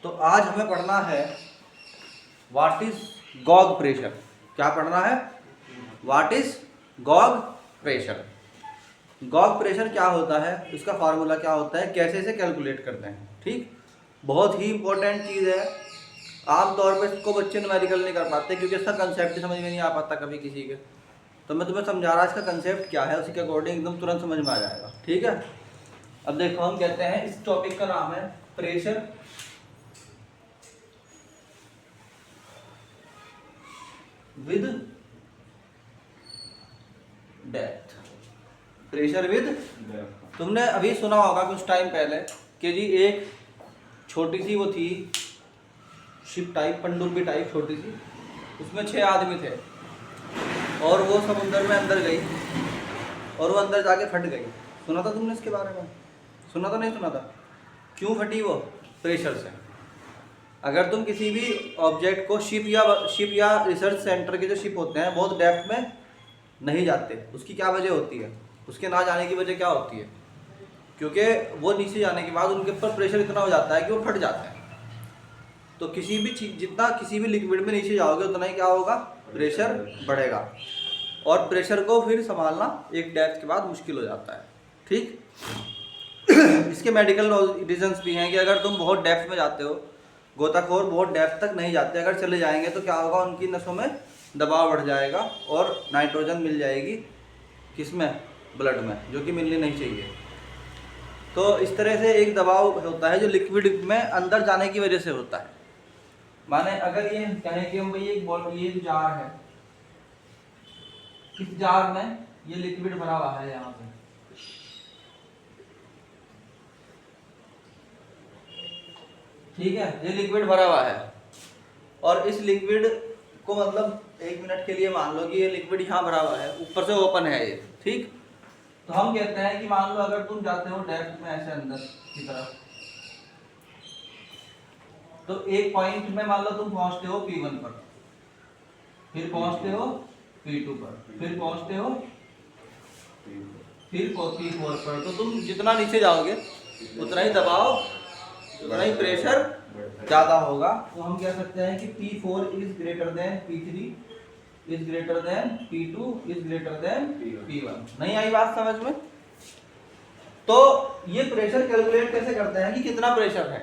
तो आज हमें पढ़ना है व्हाट इज गॉग प्रेशर। क्या पढ़ना है? What is Gogh pressure. Gogh pressure क्या होता है, इसका फार्मूला क्या होता है, कैसे इसे कैलकुलेट करते हैं। ठीक, बहुत ही इंपॉर्टेंट चीज़ है। आमतौर पर इसको बच्चे न्यूमेरिकल नहीं कर पाते क्योंकि इसका कंसेप्ट समझ में नहीं आ पाता कभी किसी के। तो मैं तुम्हें समझा रहा इसका कंसेप्ट क्या है, उसी के अकॉर्डिंग एकदम तुरंत समझ में आ जाएगा। ठीक है, अब देखो हम कहते हैं इस टॉपिक का नाम है pressure with depth. Pressure with, तुमने अभी सुना होगा कुछ टाइम पहले कि जी एक छोटी सी वो थी शिप टाइप, पनडुब्बी टाइप छोटी सी, उसमें 6 आदमी थे और वो समुद्र में अंदर गई और वो अंदर जाके फट गई। सुना था तुमने इसके बारे में? सुना था नहीं सुना था? क्यों फटी वो? प्रेशर से। अगर तुम किसी भी ऑब्जेक्ट को शिप या रिसर्च सेंटर के जो शिप होते हैं बहुत डेप्थ में नहीं जाते, उसकी क्या वजह होती है? उसके ना जाने की वजह क्या होती है? क्योंकि वो नीचे जाने के बाद उनके ऊपर प्रेशर इतना हो जाता है कि वो फट जाते हैं। तो किसी भी चीज, जितना किसी भी लिक्विड में नीचे जाओगे उतना ही क्या होगा, प्रेशर बढ़ेगा और प्रेशर को फिर संभालना एक डेप्थ के बाद मुश्किल हो जाता है। ठीक, इसके मेडिकल रीजंस भी हैं कि अगर तुम बहुत डेप्थ में जाते हो, गोताखोर बहुत डेप्थ तक नहीं जाते, अगर चले जाएंगे तो क्या होगा, उनकी नसों में दबाव बढ़ जाएगा और नाइट्रोजन मिल जाएगी किसमें, ब्लड में, जो कि मिलनी नहीं चाहिए। तो इस तरह से एक दबाव होता है जो लिक्विड में अंदर जाने की वजह से होता है। माने अगर ये कहें कि हम भाई एक बॉटल, ये जार है, इस जार में ये लिक्विड भरा हुआ है, यहाँ पे ठीक है, ये लिक्विड भरा हुआ है और इस लिक्विड को मतलब 1 मिनट के लिए मान लो कि ये लिक्विड यहाँ भरा हुआ है, ऊपर से ओपन है ये। ठीक, तो हम कहते हैं कि मान लो अगर तुम जाते हो डेप्थ में ऐसे अंदर की तरफ, तो एक पॉइंट में मान लो तुम पहुंचते हो P1 पर, फिर पहुंचते हो P2 पर, फिर पहुंचते हो फिर P4 पर। तो तुम जितना नीचे जाओगे उतना ही दबाव, उतना ही प्रेशर ज़्यादा होगा। तो हम कह सकते हैं कि P4 is greater than P3 is greater than P2 is greater than P1। नहीं आई बात समझ में? तो ये प्रेशर कैलकुलेट कैसे करते हैं कि कितना प्रेशर है,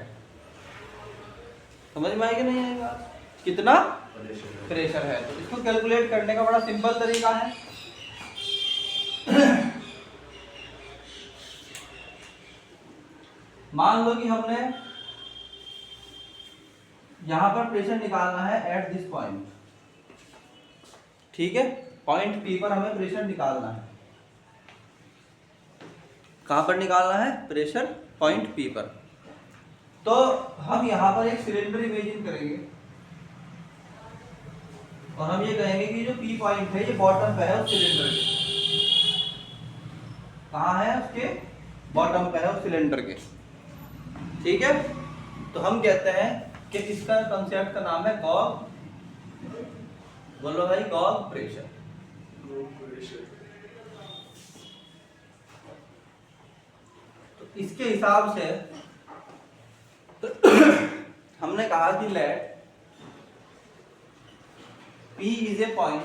समझ में आई कि नहीं आई बात? कितना प्रेशर है, तो इसको कैलकुलेट करने का बड़ा सिंपल तरीका है। मान लो कि हमने यहां पर प्रेशर निकालना है एट दिस पॉइंट, ठीक है, पॉइंट P पर हमें प्रेशर निकालना है। कहां पर निकालना है प्रेशर? पॉइंट P पर। तो हम यहां पर एक सिलेंडर इमेजिन करेंगे और हम ये कहेंगे कि जो P पॉइंट है ये बॉटम पे है उस सिलेंडर के। कहां है? उसके बॉटम पे है उस सिलेंडर के। ठीक है, तो हम कहते हैं कि इसका कंसेप्ट का नाम है गॉग, बोलो भाई, गॉग प्रेशर। तो इसके हिसाब से तो हमने कहा कि let P is a point,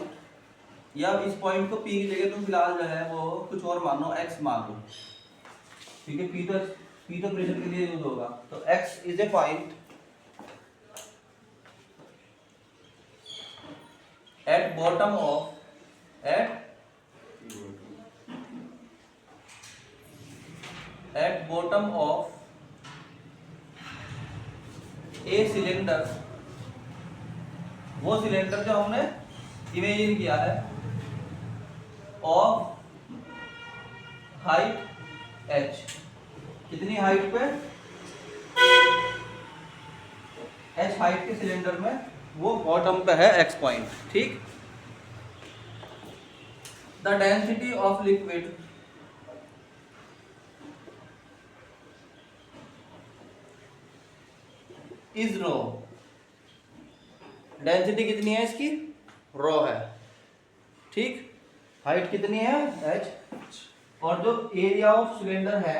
या इस पॉइंट को P की जगह तुम फिलहाल जो है वो कुछ और मानो, X मान लो, ठीक है, P तो प्रेशर के लिए यूज होगा। तो X is a point at bottom of at bottom of a cylinder, वो सिलेंडर जो हमने इमेजिन किया है, ऑफ हाइट h, कितनी हाइट पे? h हाइट के सिलेंडर में वो बॉटम पे है x पॉइंट। ठीक, the density of liquid is rho, density कितनी है इसकी? रो है। ठीक, हाइट कितनी है? h, और जो एरिया ऑफ सिलेंडर है,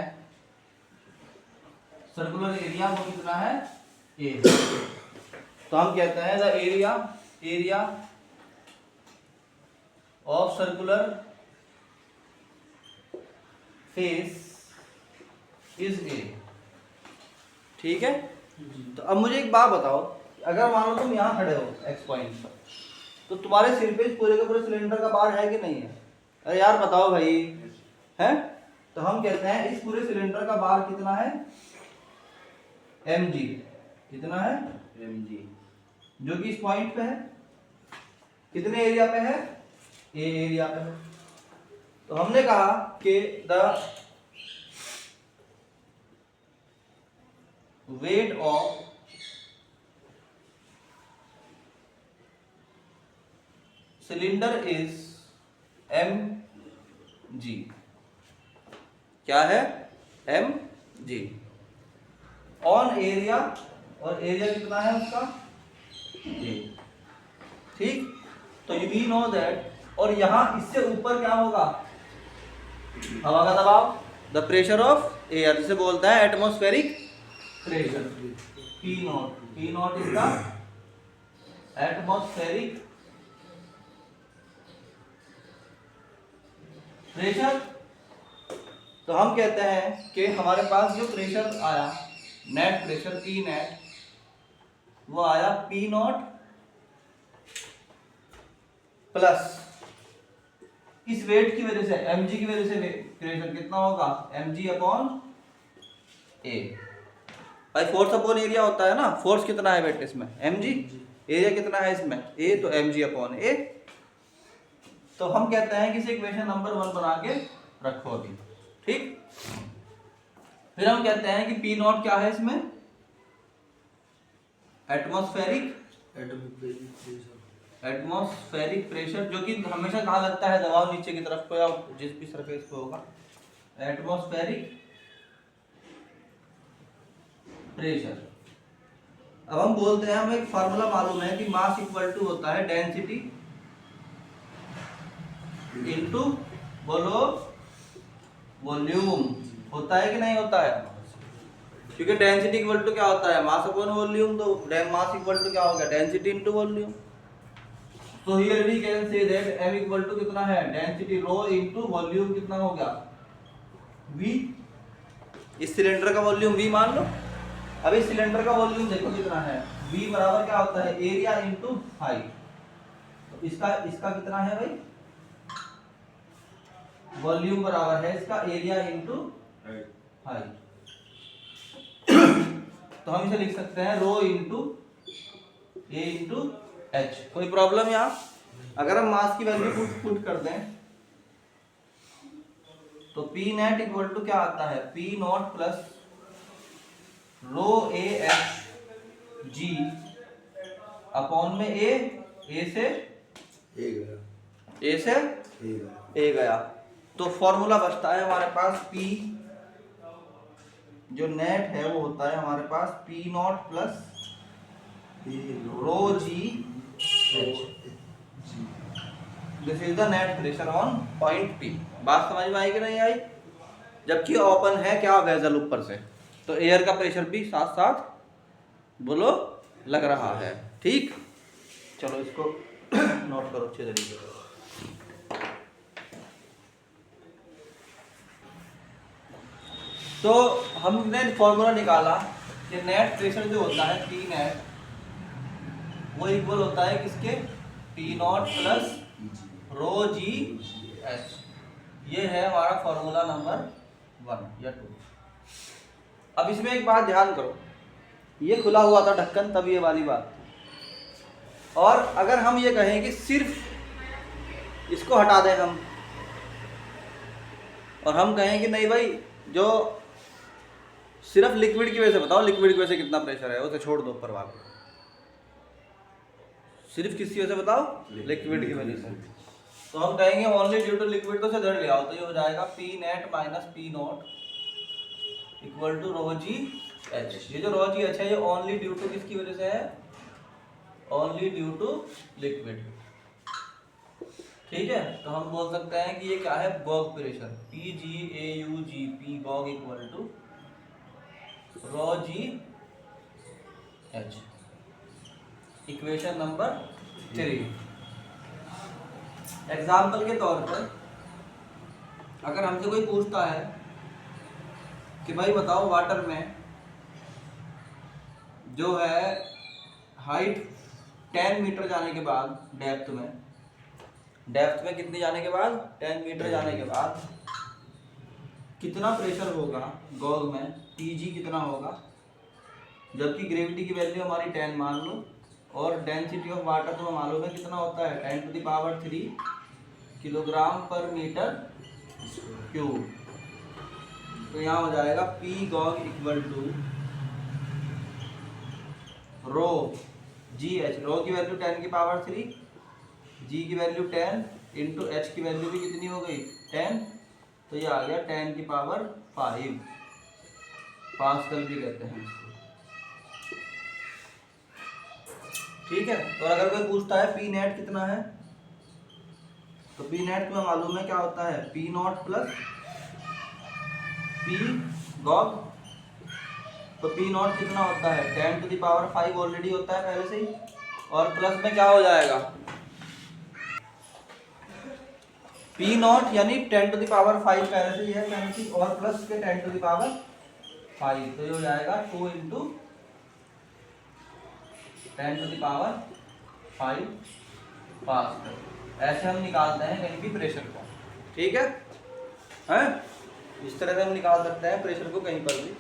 सर्कुलर एरिया, वो कितना है? ए। तो हम कहते हैं the area of circular face is a. ठीक है। तो अब मुझे एक बात बताओ, अगर मान लो तुम यहाँ खड़े हो एक्स पॉइंट पर, तो तुम्हारे सिर पे पूरे के पूरे सिलेंडर का बार है कि नहीं है? अरे यार बताओ भाई, है? तो हम कहते हैं इस पूरे सिलेंडर का बार कितना है? mg। कितना है? mg, जो कि इस पॉइंट पे है। कितने एरिया पे है? ए एरिया पे है। तो हमने कहा कि the weight of cylinder is mg। क्या है? mg ऑन एरिया, और एरिया कितना है उसका? a। ठीक। तो यू वी नो दैट, और यहां इससे ऊपर क्या होगा? हवा का दबाव, द प्रेशर ऑफ एयर, जिसे बोलता है atmospheric pressure, P not. P not is the atmospheric pressure. तो हम कहते हैं कि हमारे पास जो प्रेशर आया, नेट प्रेशर P नेट, वो आया P नॉट प्लस इस वेट की वजह से, mg की वजह से प्रेशर कितना होगा? mg upon a। भाई फोर्स अपॉन एरिया होता है ना, फोर्स कितना है बेटे इसमें? mg। एरिया कितना है इसमें? a, तो mg अपॉन a। तो हम कहते हैं कि इसे इक्वेशन नंबर 1 बना के रखो अभी। ठीक। फिर हम कहते हैं कि P नॉट क्या है इसमें? एटमॉस्फेरिक प्रेशर, जो कि हमेशा कहाँ लगता है? दबाव नीचे की तरफ को या जिस भी सरफेस पे होगा, एटमॉस्फेरिक प्रेशर। अब हम बोलते हैं, हमें एक फार्मूला मालूम है कि मास इक्वल टू होता है डेंसिटी इनटू, बोलो, वॉल्यूम। होता है कि नहीं होता है? क्योंकि डेंसिटी इक्वल टू क्या होता है? Mass upon volume. तो मास इक्वल टू क्या हो गया? Density into volume. So here we can say that m equal to कितना है? डेंसिटी रो इनटू वॉल्यूम कितना हो गया? v। इस सिलेंडर का वॉल्यूम v मान लो। अब इस सिलेंडर का वॉल्यूम देखो कितना है? v बराबर क्या होता है? Area into height. तो इसका कितना है भाई? वॉल्यूम बराबर है इसका एरिया इनटू हाइट। तो हम इसे लिख सकते हैं रो इनटू a इनटू h। कोई प्रॉब्लम यहाँ? अगर हम मास की वैल्यू पुट कर दें तो P नेट इक्वल टू क्या आता है? P not plus row a h g upon में a से a गया। तो फॉर्मूला बचता है हमारे पास P, जो नेट है वो होता है हमारे पास P not plus row g h। This is the net pressure on point P। बात समझ में आई कि नहीं आई? जबकि ओपन है क्या? वेसल ऊपर से, तो एयर का प्रेशर भी साथ साथ बोलो लग रहा है। ठीक। चलो इसको नोट करो अच्छे तरीके से। तो हमने फॉर्मूला निकाला कि नेट प्रेशर जो होता है P नेट, वो इक्वल होता है किसके? P not plus row G H. ये है हमारा फॉर्मूला नंबर 1 या 2। अब इसमें एक बात ध्यान करो, ये खुला हुआ था ढक्कन, तब ये वाली बात थी। और अगर हम ये कहें कि सिर्फ इसको हटा दें हम, और हम कहें कि नहीं भाई, जो सिर्फ लिक्विड की वजह से बताओ, लिक्विड की वजह से कितना प्रेशर है, उसे छोड़ दो ऊपर वाला। सिर्फ किसकी वजह से बताओ? लिक्विड की वजह से। तो हम कहेंगे ओनली ड्यू टू लिक्विड, तो इसे धर ले आओ, तो ये हो जाएगा P net minus P naught equal to rho G H. ये जो रो जी एच है ये ओनली ड्यू टू किसकी वजह से है? Only due to liquid. ठीक है। तो हम बोल सकते हैं कि ये क्या है? Gauge pressure, PGAUG, P gauge equal to rho G H. Equation number 3। Example के तौर पर अगर हमसे कोई पूछता है कि भाई बताओ वाटर में जो है हाइट 10 मीटर जाने के बाद, डेप्थ में कितने जाने के बाद, 10 मीटर जाने के बाद कितना प्रेशर होगा गॉग में, Tg कितना होगा, जबकि ग्रेविटी की वैल्यू हमारी 10 मान लो, और डेंसिटी ऑफ वाटर तो मालूम है कितना होता है, 10⁻³ किलोग्राम पर मीटर क्यूब। तो यहाँ हो जाएगा P gauge equal to rho GH। रो की वैल्यू 10⁻³ G की वैल्यू 10 इंटू H की वैल्यू भी कितनी हो गई 10, तो ये आ गया 10⁵ पास्कल भी कहते हैं इसको। ठीक है। और अगर कोई पूछता है पी नेट कितना है, तो पी नेट तुम्हें मालूम है क्या होता है, P not plus P Gogh. तो पी नॉट कितना होता है 10⁵ ऑलरेडी होता है पहले से ही, और प्लस में क्या हो जाएगा पी नॉट यानी 10⁵ पहले से ही है पहले से, और प्लस के 10⁵, तो ये हो जाएगा 2 इंटू 10⁵ पास्कल। ऐसे हम निकालते हैं कहीं भी प्रेशर को। ठीक है, हैं? इस तरह से हम निकाल सकते हैं प्रेशर को कहीं पर भी।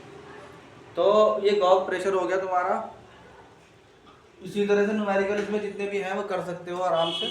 तो ये गॉग प्रेशर हो गया तुम्हारा। इसी तरह से न्यूमेरिकल इसमें जितने भी हैं वो कर सकते हो आराम से।